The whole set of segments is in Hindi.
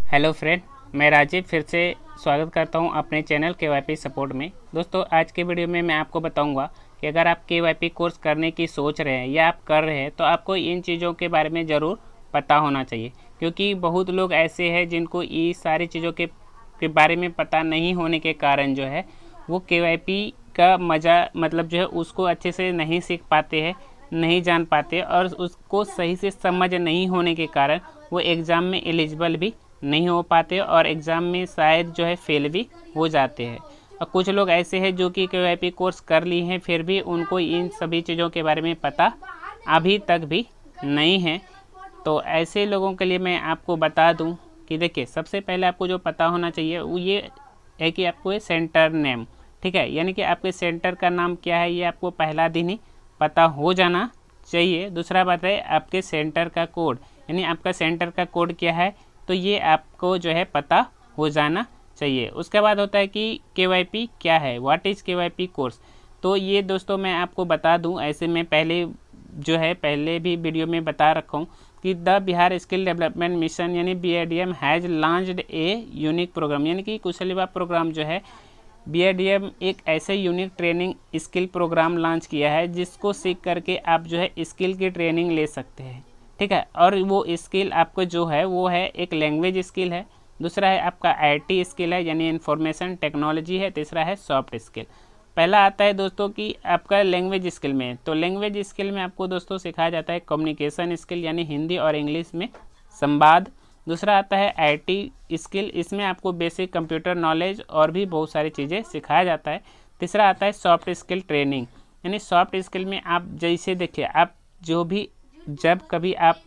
हेलो फ्रेंड, मैं राजीव फिर से स्वागत करता हूं अपने चैनल KYP सपोर्ट में। दोस्तों, आज के वीडियो में मैं आपको बताऊंगा कि अगर आप KYP कोर्स करने की सोच रहे हैं या आप कर रहे हैं तो आपको इन चीज़ों के बारे में ज़रूर पता होना चाहिए, क्योंकि बहुत लोग ऐसे हैं जिनको ये सारी चीज़ों के बारे में पता नहीं होने के कारण जो है वो KYP का मज़ा जो है उसको अच्छे से नहीं सीख पाते हैं, नहीं जान पाते, और उसको सही से समझ नहीं होने के कारण वो एग्ज़ाम में एलिजिबल भी नहीं हो पाते और एग्ज़ाम में शायद जो है फेल भी हो जाते हैं। और कुछ लोग ऐसे हैं जो कि KYP कोर्स कर लिए हैं फिर भी उनको इन सभी चीज़ों के बारे में पता अभी तक भी नहीं है। तो ऐसे लोगों के लिए मैं आपको बता दूं कि देखिए, सबसे पहले आपको जो पता होना चाहिए वो ये है कि आपको ये सेंटर नेम, ठीक है, यानी कि आपके सेंटर का नाम क्या है ये आपको पहला दिन ही पता हो जाना चाहिए। दूसरा बात है आपके सेंटर का कोड, यानी आपका सेंटर का कोड क्या है, तो ये आपको जो है पता हो जाना चाहिए। उसके बाद होता है कि KYP क्या है, व्हाट इज़ KYP कोर्स। तो ये दोस्तों मैं आपको बता दूं, ऐसे मैं पहले भी वीडियो में बता रखा हूँ कि the Bihar skill development mission यानी BIDM has launched a unique program, यानी कि कौशल विकास प्रोग्राम जो है BIDM एक ऐसे unique training skill program launch किया है जिसको सीख करके आप जो है स्किल की ट्रेनिंग ले सकते हैं, ठीक है। और वो स्किल आपको जो है वो है एक लैंग्वेज स्किल है, दूसरा है आपका IT स्किल है यानी इंफॉर्मेशन टेक्नोलॉजी है, तीसरा है सॉफ्ट स्किल। पहला आता है दोस्तों कि आपका लैंग्वेज स्किल में, तो लैंग्वेज स्किल में आपको दोस्तों सिखाया जाता है कम्युनिकेशन स्किल यानी हिंदी और इंग्लिश में संवाद। दूसरा आता है IT स्किल, इसमें आपको बेसिक कंप्यूटर नॉलेज और भी बहुत सारी चीज़ें सिखाया जाता है। तीसरा आता है सॉफ्ट स्किल ट्रेनिंग, यानी सॉफ्ट स्किल में आप जैसे देखिए, आप जब कभी आप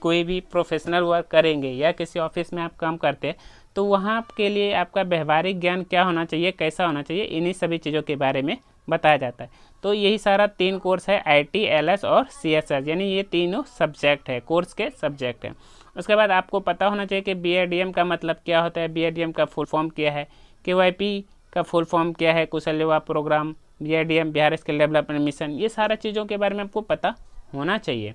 कोई भी प्रोफेशनल वर्क करेंगे या किसी ऑफिस में आप काम करते हैं तो वहाँ के लिए आपका व्यवहारिक ज्ञान क्या होना चाहिए, कैसा होना चाहिए, इन्हीं सभी चीज़ों के बारे में बताया जाता है। तो यही सारा 3 कोर्स है, IT, LS और CSS, यानी ये तीनों सब्जेक्ट है, कोर्स के सब्जेक्ट हैं। उसके बाद आपको पता होना चाहिए कि BIDM का मतलब क्या होता है, BIDM का फुल फॉर्म क्या है, KYP का फुल फॉर्म क्या है, Kaushal Vikas program, BIDM Bihar skill development mission, ये सारा चीज़ों के बारे में आपको पता होना चाहिए।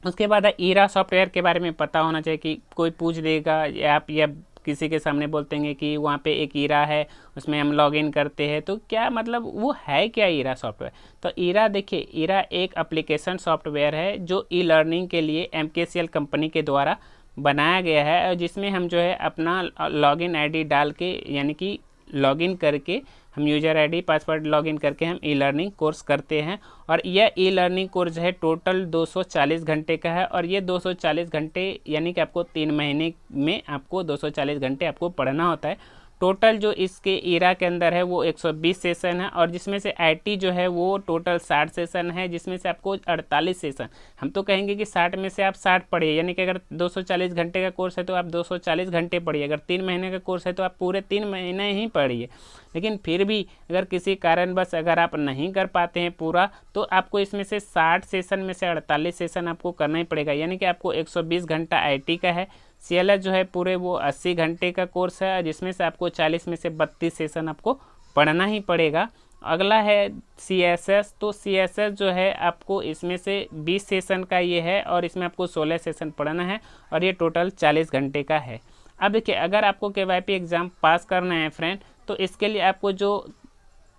उसके बाद ईरा सॉफ्टवेयर के बारे में पता होना चाहिए कि कोई पूछ देगा या आप या किसी के सामने बोलते हैं कि वहाँ पे एक ईरा है उसमें हम लॉगिन करते हैं, तो क्या मतलब वो है क्या ईरा सॉफ्टवेयर। तो ईरा देखिए, ईरा एक एप्लीकेशन सॉफ्टवेयर है जो ई-लर्निंग के लिए MKCL कंपनी के द्वारा बनाया गया है, और जिसमें हम जो है अपना लॉगिन ID डाल के, यानी कि लॉगिन करके हम यूज़र ID पासवर्ड लॉगिन करके हम ई-लर्निंग कोर्स करते हैं। और यह ई-लर्निंग कोर्स है टोटल 240 घंटे का है, और ये 240 घंटे यानी कि आपको 3 महीने में आपको 240 घंटे आपको पढ़ना होता है। टोटल जो इसके ईरा के अंदर है वो 120 सेशन है, और जिसमें से IT जो है वो टोटल 60 सेशन है, जिसमें से आपको 48 सेशन, हम तो कहेंगे कि 60 में से आप 60 पढ़िए, यानी कि अगर 240 घंटे का कोर्स है तो आप 240 घंटे पढ़िए, अगर 3 महीने का कोर्स है तो आप पूरे 3 महीने ही पढ़िए। लेकिन फिर भी अगर किसी कारणवश अगर आप नहीं कर पाते हैं पूरा, तो आपको इसमें से 60 सेशन में से 48 सेशन आपको करना ही पड़ेगा, यानी कि आपको 120 घंटा IT का है। CLS जो है पूरे वो 80 घंटे का कोर्स है, जिसमें से आपको 40 में से 32 सेशन आपको पढ़ना ही पड़ेगा। अगला है CSS, तो CSS जो है आपको इसमें से 20 सेशन का ये है, और इसमें आपको 16 सेशन पढ़ना है, और ये टोटल 40 घंटे का है। अब देखिए, अगर आपको KYP एग्ज़ाम पास करना है फ्रेंड, तो इसके लिए आपको जो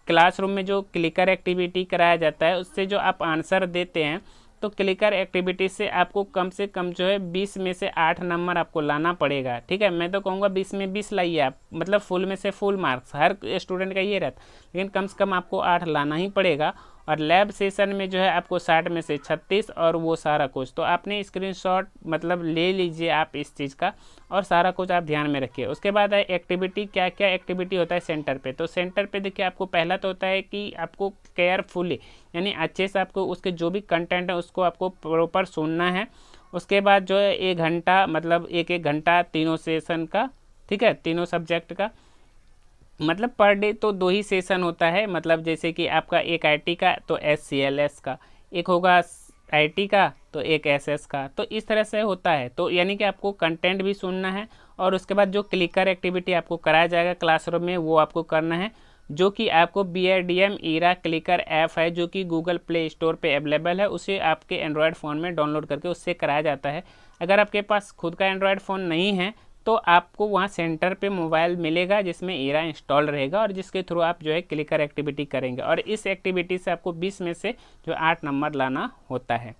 क्लासरूम में जो क्लिकर एक्टिविटी कराया जाता है उससे जो आप आंसर देते हैं, तो क्लिकर एक्टिविटी से आपको कम से कम जो है 20 में से 8 नंबर आपको लाना पड़ेगा, ठीक है। मैं तो कहूँगा 20 में 20 लाइए आप, मतलब फुल में से फुल मार्क्स, हर स्टूडेंट का ये रहता, लेकिन कम से कम आपको 8 लाना ही पड़ेगा। और लैब सेशन में जो है आपको 60 में से 36 और वो सारा कुछ, तो आपने स्क्रीनशॉट ले लीजिए आप इस चीज़ का, और सारा कुछ आप ध्यान में रखिए। उसके बाद है एक्टिविटी, क्या क्या एक्टिविटी होता है सेंटर पे। तो सेंटर पे देखिए, आपको पहला तो होता है कि आपको केयरफुली, यानी अच्छे से आपको उसके जो भी कंटेंट है उसको आपको प्रॉपर सुनना है। उसके बाद जो है 1 घंटा, मतलब एक घंटा तीनों सेशन का, ठीक है, तीनों सब्जेक्ट का, मतलब पर डे तो 2 ही सेशन होता है, मतलब जैसे कि आपका एक IT का तो SCLS का, एक होगा IT का तो एक SS का, तो इस तरह से होता है। तो यानी कि आपको कंटेंट भी सुनना है, और उसके बाद जो क्लिकर एक्टिविटी आपको कराया जाएगा क्लासरूम में वो आपको करना है, जो कि आपको BIDM ईरा क्लिकर ऐप है जो कि गूगल प्ले स्टोर पे अवेलेबल है, उसे आपके एंड्रॉयड फ़ोन में डाउनलोड करके उससे कराया जाता है। अगर आपके पास खुद का एंड्रॉयड फ़ोन नहीं है तो आपको वहाँ सेंटर पे मोबाइल मिलेगा जिसमें एरा इंस्टॉल रहेगा और जिसके थ्रू आप जो है क्लिकर एक्टिविटी करेंगे और इस एक्टिविटी से आपको 20 में से जो 8 नंबर लाना होता है।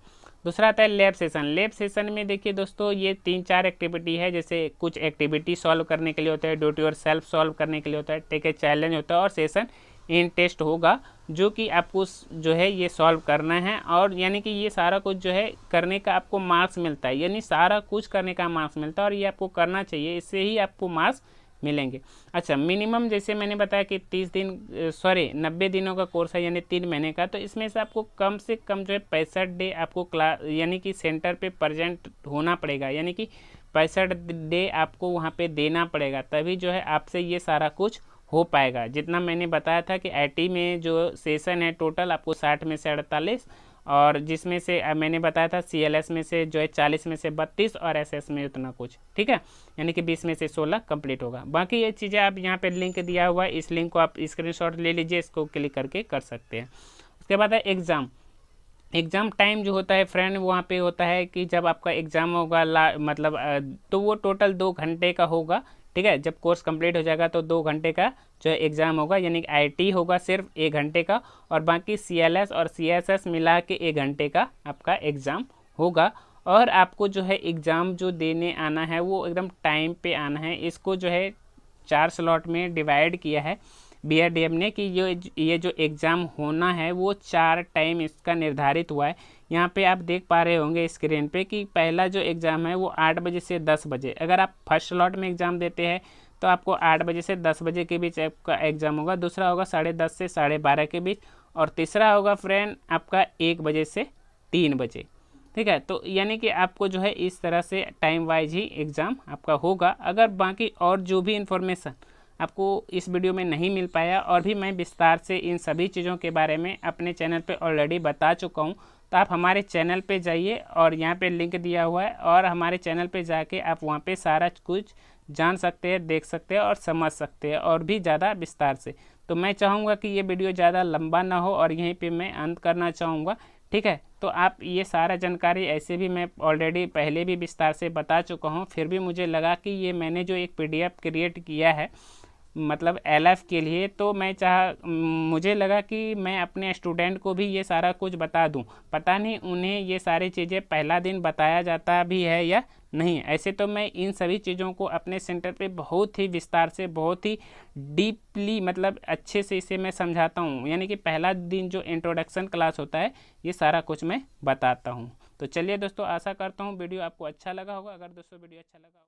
दूसरा आता है लैब सेशन। लैब सेशन में देखिए दोस्तों ये 3-4 एक्टिविटी है, जैसे कुछ एक्टिविटी सॉल्व करने के लिए होता है, do it your self solve करने के लिए होता है, टेक ए चैलेंज होता है और सेशन इन टेस्ट होगा जो कि आपको जो है ये सॉल्व करना है और यानी कि ये सारा कुछ जो है करने का आपको मार्क्स मिलता है, यानी सारा कुछ करने का मार्क्स मिलता है और ये आपको करना चाहिए, इससे ही आपको मार्क्स मिलेंगे। अच्छा, मिनिमम जैसे मैंने बताया कि 90 दिनों का कोर्स है यानी 3 महीने का, तो इसमें से आपको कम से कम जो है 65 डे आपको क्लास यानी कि सेंटर पे प्रेजेंट होना पड़ेगा, यानी कि 65 डे आपको वहाँ पे देना पड़ेगा, तभी जो है आपसे ये सारा कुछ हो पाएगा। जितना मैंने बताया था कि आईटी में जो सेशन है टोटल आपको 60 में से 48 और जिसमें से मैंने बताया था सीएलएस में से जो है 40 में से 32 और एसएस में उतना कुछ, ठीक है, यानी कि 20 में से 16 कंप्लीट होगा। बाकी ये चीज़ें आप यहाँ पे लिंक दिया हुआ है, इस लिंक को आप स्क्रीनशॉट ले लीजिए, इसको क्लिक करके कर सकते हैं। उसके बाद है एग्ज़ाम। एग्ज़ाम टाइम जो होता है फ्रेंड वहाँ पे होता है कि जब आपका एग्ज़ाम होगा मतलब तो वो टोटल 2 घंटे का होगा, ठीक है। जब कोर्स कंप्लीट हो जाएगा तो 2 घंटे का जो है एग्ज़ाम होगा, यानी कि आईटी होगा सिर्फ 1 घंटे का और बाकी सीएलएस और सीएसएस मिला के 1 घंटे का आपका एग्ज़ाम होगा। और आपको जो है एग्ज़ाम जो देने आना है वो एकदम टाइम पे आना है। इसको जो है 4 स्लॉट में डिवाइड किया है बीआरडीएम ने कि ये जो एग्ज़ाम होना है वो 4 टाइम इसका निर्धारित हुआ है। यहाँ पे आप देख पा रहे होंगे स्क्रीन पे कि पहला जो एग्ज़ाम है वो 8 बजे से 10 बजे। अगर आप फर्स्ट स्लॉट में एग्ज़ाम देते हैं तो आपको 8 बजे से 10 बजे के बीच आपका एग्ज़ाम होगा, दूसरा होगा 10:30 से 12:30 के बीच और तीसरा होगा फ्रेंड आपका 1 बजे से 3 बजे, ठीक है। तो यानी कि आपको जो है इस तरह से टाइम वाइज ही एग्ज़ाम आपका होगा। अगर बाकी और जो भी इन्फॉर्मेशन आपको इस वीडियो में नहीं मिल पाया और भी मैं विस्तार से इन सभी चीज़ों के बारे में अपने चैनल पे ऑलरेडी बता चुका हूँ, तो आप हमारे चैनल पे जाइए और यहाँ पे लिंक दिया हुआ है और हमारे चैनल पे जाके आप वहाँ पे सारा कुछ जान सकते हैं, देख सकते हैं और समझ सकते हैं और भी ज़्यादा विस्तार से। तो मैं चाहूँगा कि ये वीडियो ज़्यादा लंबा ना हो और यहीं पे मैं अंत करना चाहूँगा, ठीक है। तो आप ये सारा जानकारी ऐसे भी मैं ऑलरेडी पहले भी विस्तार से बता चुका हूँ, फिर भी मुझे लगा कि ये मैंने जो एक पीडीएफ क्रिएट किया है मतलब एलएफ के लिए, तो मुझे लगा कि मैं अपने स्टूडेंट को भी ये सारा कुछ बता दूं। पता नहीं उन्हें ये सारी चीज़ें पहला दिन बताया जाता भी है या नहीं। ऐसे तो मैं इन सभी चीज़ों को अपने सेंटर पे बहुत ही विस्तार से, बहुत ही डीपली मतलब अच्छे से इसे मैं समझाता हूँ, यानी कि पहला दिन जो इंट्रोडक्शन क्लास होता है ये सारा कुछ मैं बताता हूँ। तो चलिए दोस्तों, आशा करता हूँ वीडियो आपको अच्छा लगा होगा। अगर दोस्तों वीडियो अच्छा लगा